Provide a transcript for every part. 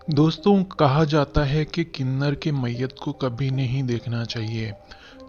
दोस्तों, कहा जाता है कि किन्नर के मैयत को कभी नहीं देखना चाहिए,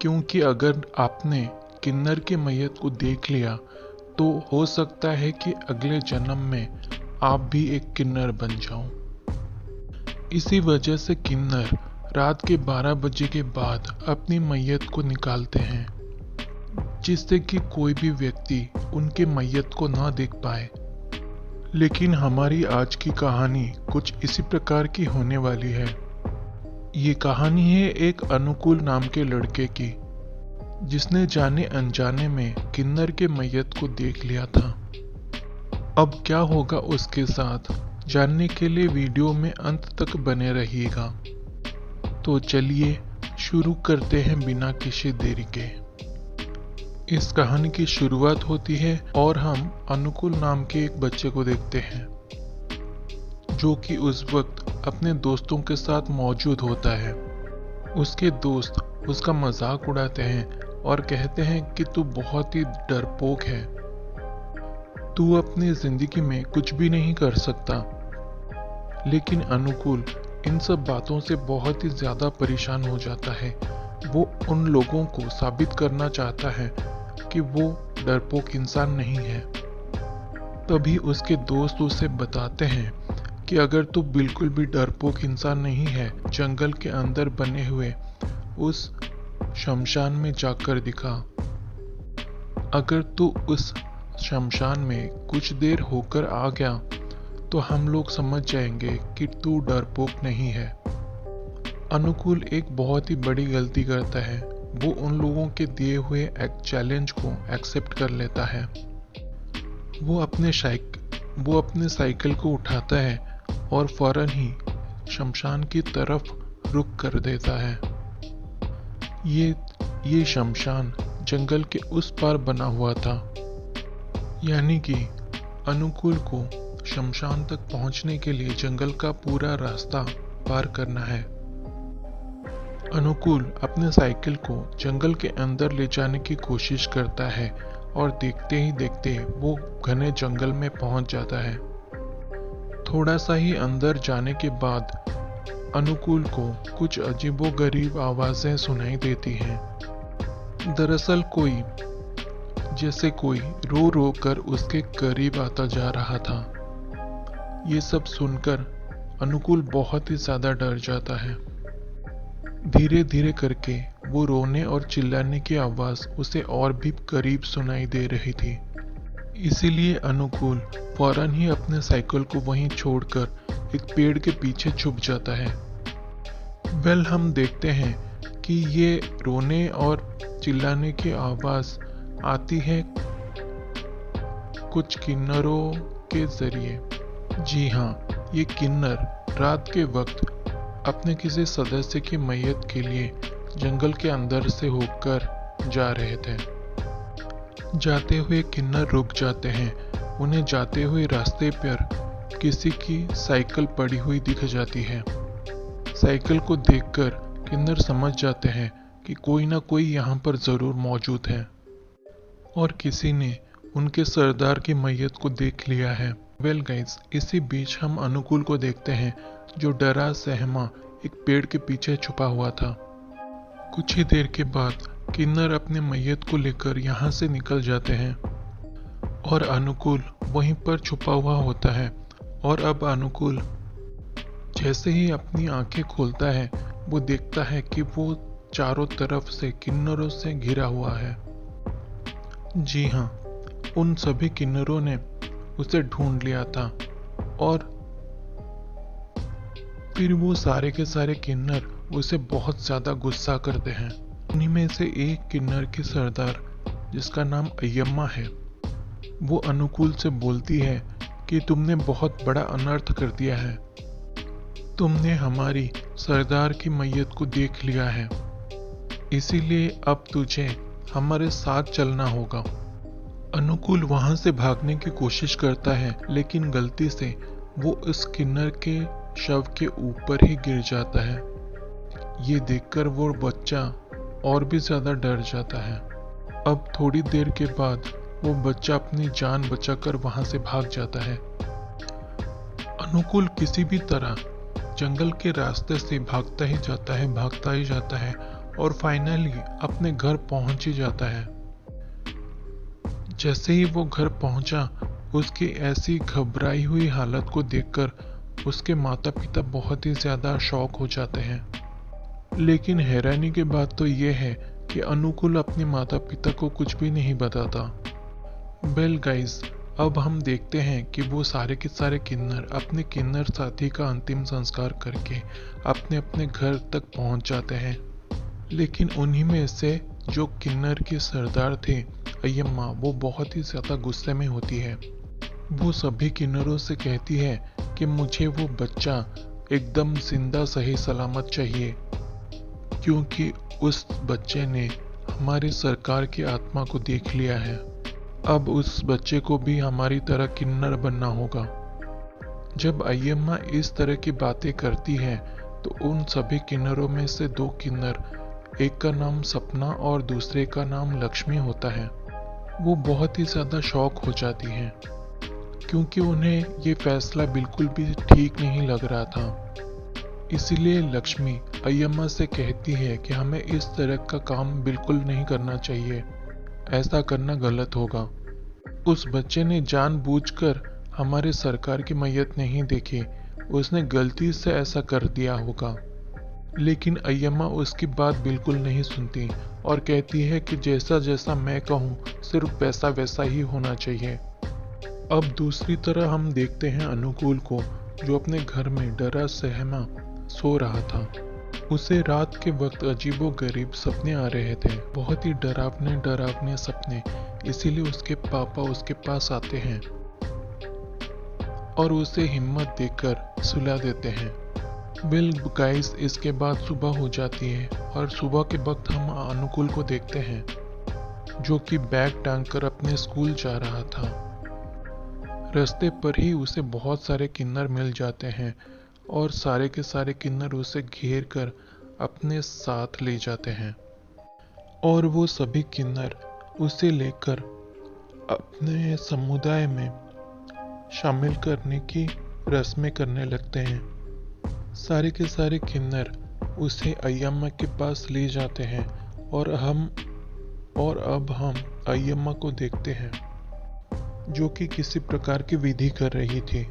क्योंकि अगर आपने किन्नर के मैयत को देख लिया तो हो सकता है कि अगले जन्म में आप भी एक किन्नर बन जाओ। इसी वजह से किन्नर रात के 12 बजे के बाद अपनी मैयत को निकालते हैं, जिससे कि कोई भी व्यक्ति उनके मैयत को ना देख पाए। लेकिन हमारी आज की कहानी कुछ इसी प्रकार की होने वाली है। ये कहानी है एक अनुकूल नाम के लड़के की, जिसने जाने अनजाने में किन्नर के मैयत को देख लिया था। अब क्या होगा उसके साथ, जानने के लिए वीडियो में अंत तक बने रहिएगा। तो चलिए शुरू करते हैं बिना किसी देरी के। इस कहानी की शुरुआत होती है और हम अनुकूल नाम के एक बच्चे को देखते हैं, जो कि उस वक्त अपने दोस्तों के साथ मौजूद होता है। उसके दोस्त उसका मजाक उड़ाते हैं और कहते हैं कि तू बहुत ही डरपोक है, तू अपनी जिंदगी में कुछ भी नहीं कर सकता। लेकिन अनुकूल इन सब बातों से बहुत ही ज्यादा परेशान हो जाता है। वो उन लोगों को साबित करना चाहता है कि वो डरपोक इंसान नहीं है। तभी उसके दोस्त उसे बताते हैं कि अगर तू बिल्कुल भी डरपोक इंसान नहीं है, जंगल के अंदर बने हुए उस शमशान में जाकर दिखा। अगर तू उस शमशान में कुछ देर होकर आ गया तो हम लोग समझ जाएंगे कि तू डरपोक नहीं है। अनुकूल एक बहुत ही बड़ी गलती करता है। वो उन लोगों के दिए हुए एक चैलेंज को एक्सेप्ट कर लेता है। वो अपने साइकिल को उठाता है और फौरन ही शमशान की तरफ रुख कर देता है। ये शमशान जंगल के उस पार बना हुआ था, यानी कि अनुकूल को शमशान तक पहुंचने के लिए जंगल का पूरा रास्ता पार करना है। अनुकूल अपने साइकिल को जंगल के अंदर ले जाने की कोशिश करता है और देखते ही देखते वो घने जंगल में पहुंच जाता है। थोड़ा सा ही अंदर जाने के बाद अनुकूल को कुछ अजीबोगरीब आवाजें सुनाई देती हैं। दरअसल कोई रो रो कर उसके करीब आता जा रहा था। ये सब सुनकर अनुकूल बहुत ही ज्यादा डर जाता है। धीरे धीरे करके वो रोने और चिल्लाने की आवाज उसे और भी करीब सुनाई दे रही थी। इसीलिए अनुकूल फौरन ही अपने साइकिल को वहीं छोड़कर एक पेड़ के पीछे छुप जाता है। हम देखते हैं कि ये रोने और चिल्लाने की आवाज आती है कुछ किन्नरों के जरिए। जी हाँ, ये किन्नर रात के वक्त अपने किसी सदस्य की मैयत के लिए जंगल के अंदर से होकर जा रहे थे। जाते हुए किन्नर रुक जाते हैं। उन्हें जाते हुए रास्ते पर किसी की साइकिल पड़ी हुई दिख जाती है। साइकिल को देखकर किन्नर समझ जाते हैं कि कोई ना कोई यहाँ पर जरूर मौजूद है और किसी ने उनके सरदार की मैयत को देख लिया है। गाइस, इसी बीच हम अनुकूल को देखते हैं, जो डरा सहमा एक पेड़ के पीछे छुपा हुआ था। कुछ ही देर के बाद किन्नर अपने मैयत को लेकर यहाँ से निकल जाते हैं और अनुकूल वहीं पर छुपा हुआ होता है। और अब अनुकूल जैसे ही अपनी आंखें खोलता है, वो देखता है कि वो चारों तरफ से किन्नरों से घिरा हुआ है। जी हाँ, उन सभी किन्नरों ने उसे ढूंढ लिया था और फिर वो सारे के सारे किन्नर उसे बहुत ज्यादा गुस्सा करते हैं। उन्हीं में से एक किन्नर की सरदार, जिसका नाम अय्यम्मा है, वो अनुकूल से बोलती है कि तुमने बहुत बड़ा अनर्थ कर दिया है। तुमने हमारी सरदार की मैयत को देख लिया है, इसीलिए अब तुझे हमारे साथ चलना होगा। अनुकूल वहां से भागने की कोशिश करता है, लेकिन गलती से वो उस किन्नर के शव के ऊपर ही गिर जाता है। ये देखकर वो बच्चा और भी ज्यादा डर जाता है। अब थोड़ी देर के बाद वो बच्चा अपनी जान बचाकर वहां से भाग जाता है। अनुकूल किसी भी तरह जंगल के रास्ते से भागता ही जाता है, भागता ही जाता है और फाइनली अपने घर पहुंच ही जाता है। जैसे ही वो घर पहुंचा, उसकी ऐसी घबराई हुई हालत को देखकर उसके माता पिता बहुत ही ज्यादा शॉक हो जाते हैं। लेकिन हैरानी की बात तो ये है कि अनुकूल अपने माता पिता को कुछ भी नहीं बताता। वेल गाइस, अब हम देखते हैं कि वो सारे के सारे किन्नर अपने किन्नर साथी का अंतिम संस्कार करके अपने अपने घर तक पहुंच जाते हैं। लेकिन उन्हीं में से जो किन्नर के सरदार थे अय्यम्मा, वो बहुत ही ज्यादा गुस्से में होती है। वो सभी किन्नरों से कहती है कि मुझे वो बच्चा एकदम जिंदा सही सलामत चाहिए, क्योंकि उस बच्चे ने हमारी सरकार की आत्मा को देख लिया है। अब उस बच्चे को भी हमारी तरह किन्नर बनना होगा। जब अय्यम्मा इस तरह की बातें करती है तो उन सभी किन्नरों में से दो किन्नर, एक का नाम सपना और दूसरे का नाम लक्ष्मी होता है, वो बहुत ही ज्यादा शॉक हो जाती हैं, क्योंकि उन्हें ये फैसला बिल्कुल भी ठीक नहीं लग रहा था। इसीलिए लक्ष्मी अय्यम्मा से कहती है कि हमें इस तरह का काम बिल्कुल नहीं करना चाहिए, ऐसा करना गलत होगा। उस बच्चे ने जानबूझकर हमारे सरकार की मैयत नहीं देखी, उसने गलती से ऐसा कर दिया होगा। लेकिन अय्यम्मा उसकी बात बिल्कुल नहीं सुनती और कहती है कि जैसा जैसा मैं कहूँ सिर्फ वैसा वैसा ही होना चाहिए। अब दूसरी तरह हम देखते हैं अनुकूल को, जो अपने घर में डरा सहमा सो रहा था। उसे रात के वक्त अजीबोगरीब सपने आ रहे थे, बहुत ही डरावने डरावने सपने। इसीलिए उसके पापा उसके पास आते हैं और उसे हिम्मत देकर सुला देते हैं। वेल गाइस, इसके बाद सुबह हो जाती है और सुबह के वक्त हम अनुकूल को देखते हैं, जो कि बैग टांग कर अपने स्कूल जा रहा था। रास्ते पर ही उसे बहुत सारे किन्नर मिल जाते हैं और सारे के सारे किन्नर उसे घेर कर अपने साथ ले जाते हैं और वो सभी किन्नर उसे लेकर अपने समुदाय में शामिल करने की रस्में करने लगते हैं। सारे के सारे किन्नर उसे अय्यम्मा के पास ले जाते हैं और अब हम अय्यम्मा को देखते हैं, जो कि किसी प्रकार की विधि कर रही थी।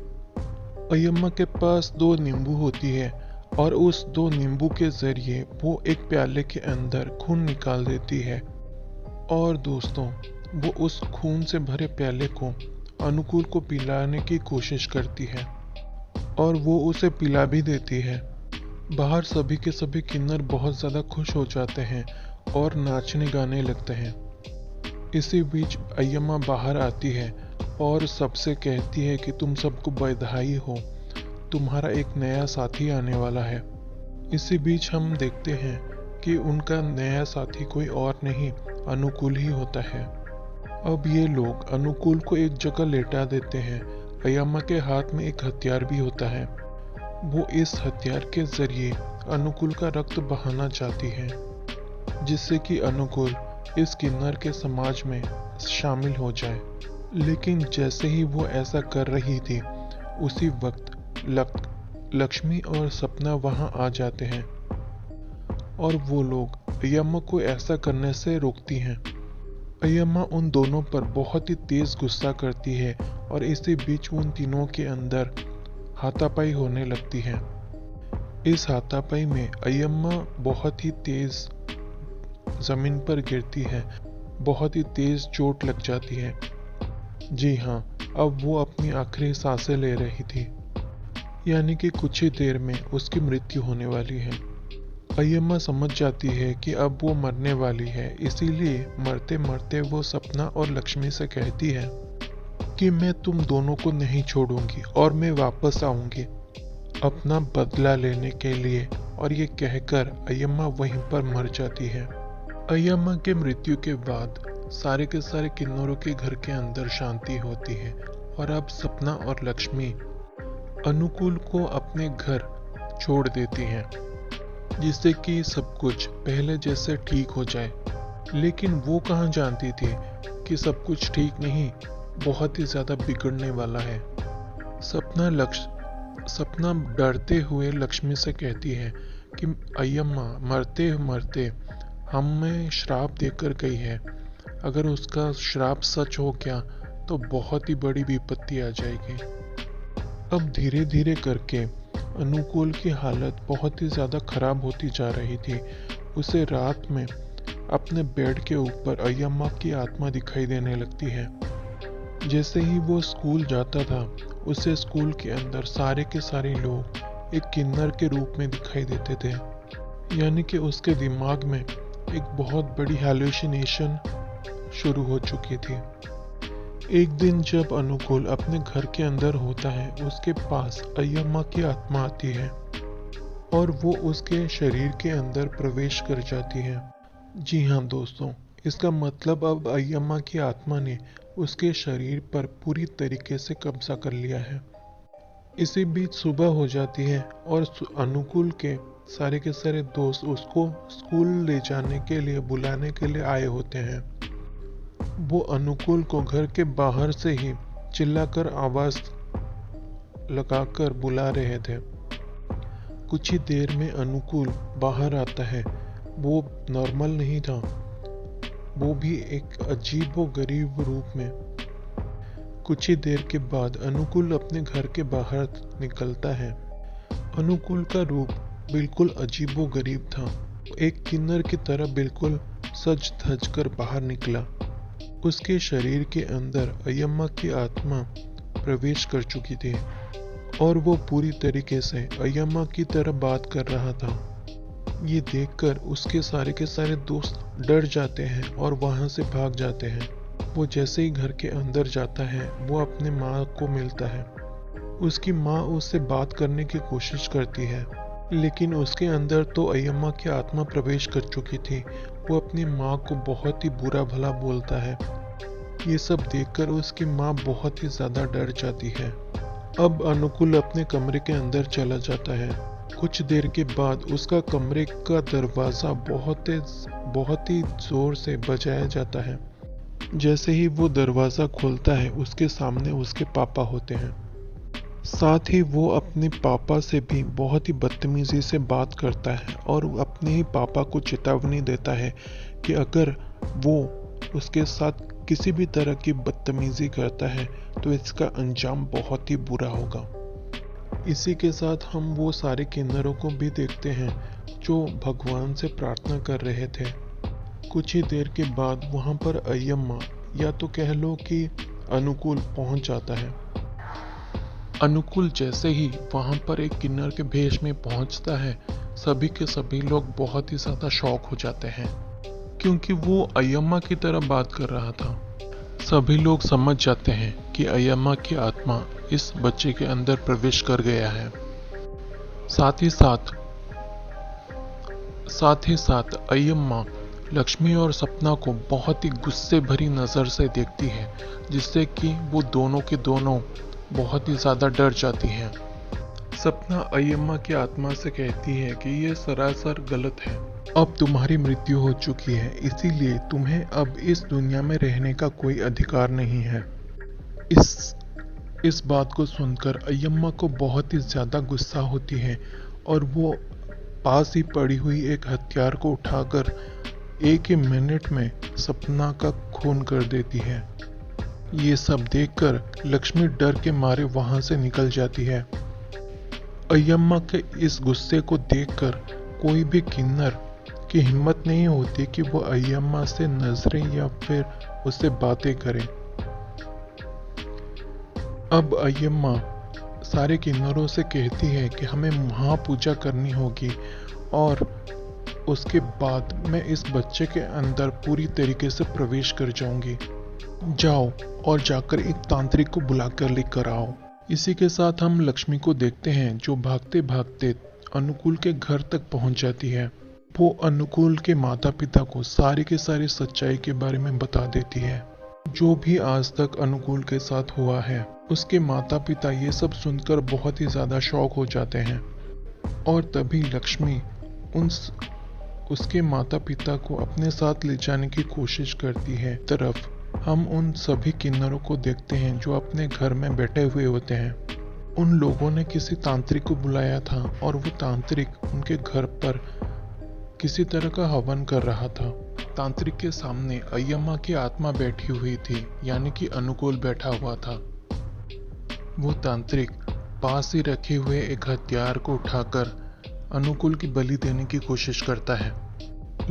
अय्यम्मा के पास 2 नींबू होती है और उस 2 नींबू के जरिए वो एक प्याले के अंदर खून निकाल देती है और दोस्तों, वो उस खून से भरे प्याले को अनुकूल को पिलाने की कोशिश करती है और वो उसे पिला भी देती है। बाहर सभी के सभी किन्नर बहुत ज़्यादा खुश हो जाते हैं और नाचने गाने लगते हैं। इसी बीच अय्यम्मा बाहर आती है और सबसे कहती है कि तुम सबको बधाई हो, तुम्हारा एक नया साथी आने वाला है। इसी बीच हम देखते हैं कि उनका नया साथी कोई और नहीं, अनुकूल ही होता है। अब ये लोग अनुकूल को एक जगह लेटा देते हैं। अय्यम्मा के हाथ में एक हथियार भी होता है। वो इस हथियार के जरिए अनुकूल का रक्त बहाना चाहती है, जिससे कि अनुकूल इस किन्नर के समाज में शामिल हो जाए। लेकिन जैसे ही वो ऐसा कर रही थी, उसी वक्त लक्ष्मी और सपना वहां आ जाते हैं और वो लोग अय्यम्मा को ऐसा करने से रोकती हैं। अय्यम्मा उन दोनों पर बहुत ही तेज गुस्सा करती है और इसी बीच उन तीनों के अंदर हाथापाई होने लगती है। इस हाथापाई में अय्यम्मा बहुत ही तेज जमीन पर गिरती है, बहुत ही तेज चोट लग जाती है। जी हाँ, अब वो अपनी आखिरी सांसें ले रही थी, यानी कि कुछ ही देर में उसकी मृत्यु होने वाली है। अय्यम्मा समझ जाती है कि अब वो मरने वाली है, इसीलिए मरते मरते वो सपना और लक्ष्मी से कहती है कि मैं तुम दोनों को नहीं छोड़ूंगी और मैं वापस आऊंगी अपना बदला लेने के लिए। और ये कहकर अय्यम्मा वहीं पर मर जाती है। अय्यम्मा के मृत्यु के बाद सारे के सारे किन्नरों के घर के अंदर शांति होती है और अब सपना और लक्ष्मी अनुकूल को अपने घर छोड़ देती हैं, जिससे कि सब कुछ पहले जैसे ठीक हो जाए। लेकिन वो कहाँ जानती थी कि सब कुछ ठीक नहीं, बहुत ही ज़्यादा बिगड़ने वाला है। सपना डरते हुए लक्ष्मी से कहती है कि अय्यम्मा मरते मरते हमें श्राप देकर गई है। अगर उसका श्राप सच हो गया तो बहुत ही बड़ी विपत्ति आ जाएगी। अब धीरे धीरे करके अनुकूल की हालत बहुत ही ज़्यादा खराब होती जा रही थी। उसे रात में अपने बेड के ऊपर अय्यम्मा की आत्मा दिखाई देने लगती है। जैसे ही वो स्कूल जाता था, उसे स्कूल के अंदर सारे के सारे लोग एक किन्नर के रूप में दिखाई देते थे। यानी कि उसके दिमाग में एक बहुत बड़ी हैलुसिनेशन शुरू हो चुकी थी। एक दिन जब अनुकूल अपने घर के अंदर होता है, उसके पास अय्यम्मा की आत्मा आती है और वो उसके शरीर के अंदर प्रवेश कर जाती है। जी हाँ दोस्तों, इसका मतलब अब अय्यम्मा की आत्मा ने उसके शरीर पर पूरी तरीके से कब्जा कर लिया है। इसी बीच सुबह हो जाती है और अनुकूल के सारे दोस्त उसको स्कूल ले जाने के लिए बुलाने के लिए आए होते हैं। वो अनुकूल को घर के बाहर से ही चिल्लाकर आवाज लगाकर बुला रहे थे। कुछ ही देर में अनुकूल बाहर आता है। वो नॉर्मल नहीं था, वो भी एक अजीबो गरीब रूप में। कुछ ही देर के बाद अनुकूल अपने घर के बाहर निकलता है। अनुकूल का रूप बिल्कुल अजीबो गरीब था। एक किन्नर की तरह बिल्कुल सज धज कर बाहर निकला। उसके शरीर के अंदर अय्यम्मा की आत्मा प्रवेश कर चुकी थी और वो पूरी तरीके से अय्यम्मा की तरह बात कर रहा था। ये देखकर उसके सारे दोस्त डर जाते हैं और वहां से भाग जाते हैं। वो जैसे ही घर के अंदर जाता है, वो अपने माँ को मिलता है। उसकी माँ उससे बात करने की कोशिश करती है, लेकिन उसके अंदर तो अय्यम्मा की आत्मा प्रवेश कर चुकी थी। वो अपनी माँ को बहुत ही बुरा भला बोलता है। ये सब देखकर उसकी माँ बहुत ही ज्यादा डर जाती है। अब अनुकूल अपने कमरे के अंदर चला जाता है। कुछ देर के बाद उसका कमरे का दरवाजा बहुत ही जोर से बजाया जाता है। जैसे ही वो दरवाजा खोलता है, उसके सामने उसके पापा होते हैं। साथ ही वो अपने पापा से भी बहुत ही बदतमीजी से बात करता है और अपने ही पापा को चेतावनी देता है कि अगर वो उसके साथ किसी भी तरह की बदतमीजी करता है तो इसका अंजाम बहुत ही बुरा होगा। इसी के साथ हम वो सारे किन्नरों को भी देखते हैं जो भगवान से प्रार्थना कर रहे थे। कुछ ही देर के बाद वहां पर अय्यम्मा, या तो कह लो कि अनुकूल पहुंच जाता है। अनुकूल जैसे ही वहां पर एक किन्नर के भेष में पहुंचता है, सभी के सभी लोग बहुत ही ज्यादा शॉक हो जाते हैं क्योंकि वो अय्यम्मा की तरह बात कर रहा था। सभी लोग समझ जाते हैं कि अय्यम्मा की आत्मा इस बच्चे के अंदर प्रवेश कर गया है। साथ ही साथ अय्यम्मा लक्ष्मी और सपना को बहुत ही गुस्से भरी नज़र से देखती है, जिससे कि वो दोनों के दोनों बहुत ही ज़्यादा डर जाती हैं। सपना अय्यम्मा की आत्मा से कहती है कि ये सरासर गलत है। अब तुम्हारी मृत्यु हो चुकी है, इसीलिए तुम्हें अब इस दुनिया में रहने का कोई अधिकार नहीं है। इस बात को सुनकर अय्यम्मा को बहुत ही ज़्यादा गुस्सा होती है और वो पास ही पड़ी हुई एक हथियार को उठाकर एक ही मिनट में सपना का खून कर देती है। ये सब देखकर लक्ष्मी डर के मारे वहां से निकल जाती है। अय्यम्मा के इस गुस्से को देखकर कोई भी किन्नर की हिम्मत नहीं होती कि वो अय्यम्मा से नजरें या फिर उससे बातें करे। अब अय्यम्मा सारे किन्नरों से कहती है कि हमें महापूजा करनी होगी और उसके बाद मैं इस बच्चे के अंदर पूरी तरीके से प्रवेश कर जाऊंगी। जाओ और जाकर एक तांत्रिक को बुलाकर लेकर आओ। इसी के साथ हम लक्ष्मी को देखते हैं जो भागते भागते अनुकूल के घर तक पहुंच जाती है। वो अनुकूल के माता पिता को सारी के सारी सच्चाई के बारे में बता देती है, जो भी आज तक अनुकूल के साथ हुआ है। उसके माता पिता ये सब सुनकर बहुत ही ज्यादा शॉक हो जाते हैं और तभी लक्ष्मी उसके माता पिता को अपने साथ ले जाने की कोशिश करती है। तरफ हम उन सभी किन्नरों को देखते हैं जो अपने घर में बैठे हुए होते हैं। उन लोगों ने किसी तांत्रिक को बुलाया था और वो तांत्रिक उनके घर पर किसी तरह का हवन कर रहा था। तांत्रिक के सामने अय्यम्मा की आत्मा बैठी हुई थी, यानी कि अनुकूल बैठा हुआ था। वो तांत्रिक पास ही रखे हुए एक हथियार को उठाकर अनुकूल की बलि देने की कोशिश करता है।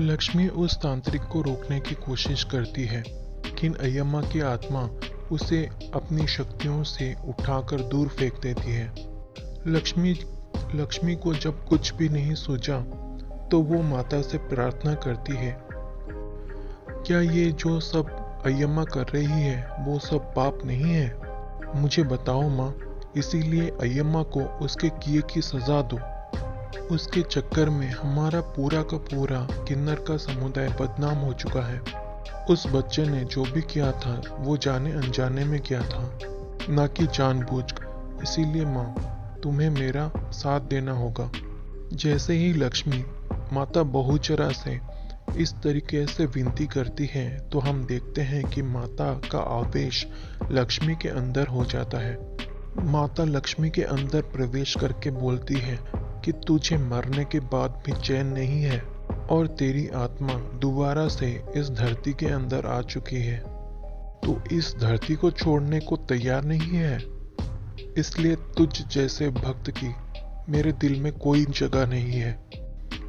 लक्ष्मी उस तांत्रिक को रोकने की कोशिश करती है, लेकिन अय्यम्मा की आत्मा उसे अपनी शक्तियों से उठाकर दूर फेंक देती है। लक्ष्मी को जब कुछ भी नहीं सूझा तो वो माता से प्रार्थना करती है, क्या ये जो सब अय्यम्मा कर रही है वो सब पाप नहीं है? मुझे बताओ माँ, इसीलिए अय्यम्मा को उसके किए की सजा दो। उसके चक्कर में हमारा पूरा का पूरा किन्नर का समुदाय बदनाम हो चुका है। उस बच्चे ने जो भी किया था वो जाने अनजाने में किया था, ना कि जानबूझकर। इसीलिए माँ, तुम्हें मेरा साथ देना होगा। जैसे ही लक्ष्मी माता बहुचरा से इस तरीके से विनती करती है तो हम देखते हैं कि माता का आवेश लक्ष्मी के अंदर हो जाता है। माता लक्ष्मी के अंदर प्रवेश करके बोलती है कि तुझे मरने के बाद भी चैन नहीं है और तेरी आत्मा दोबारा से इस धरती के अंदर आ चुकी है। तू इस धरती को छोड़ने को तैयार नहीं है, इसलिए तुझ जैसे भक्त की मेरे दिल में कोई जगह नहीं है।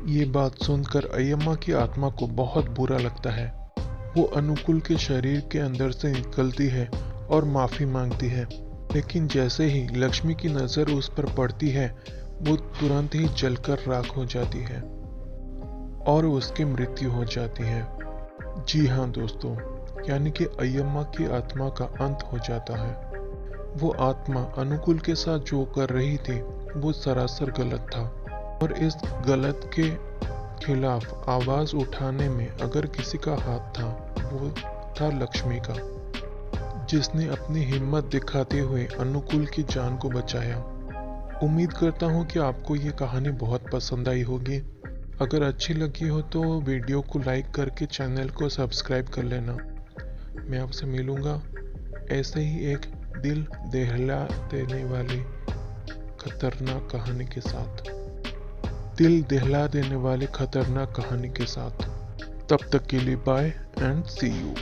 ये बात सुनकर अय्यम्मा की आत्मा को बहुत बुरा लगता है। वो अनुकूल के शरीर के अंदर से निकलती है और माफी मांगती है, लेकिन जैसे ही लक्ष्मी की नजर उस पर पड़ती है वो तुरंत ही जलकर राख हो जाती है और उसकी मृत्यु हो जाती है। जी हाँ दोस्तों, यानी कि अय्यम्मा की आत्मा का अंत हो जाता है। वो आत्मा अनुकूल के साथ जो कर रही थी वो सरासर गलत था, और इस गलत के खिलाफ आवाज उठाने में अगर किसी का हाथ था वो था लक्ष्मी का, जिसने अपनी हिम्मत दिखाते हुए अनुकूल की जान को बचाया। उम्मीद करता हूँ कि आपको ये कहानी बहुत पसंद आई होगी। अगर अच्छी लगी हो तो वीडियो को लाइक करके चैनल को सब्सक्राइब कर लेना। मैं आपसे मिलूँगा ऐसे ही एक दिल दहला देने वाली खतरनाक कहानी के साथ, दिल दहला देने वाली खतरनाक कहानी के साथ। तब तक के लिए बाय एंड सी यू।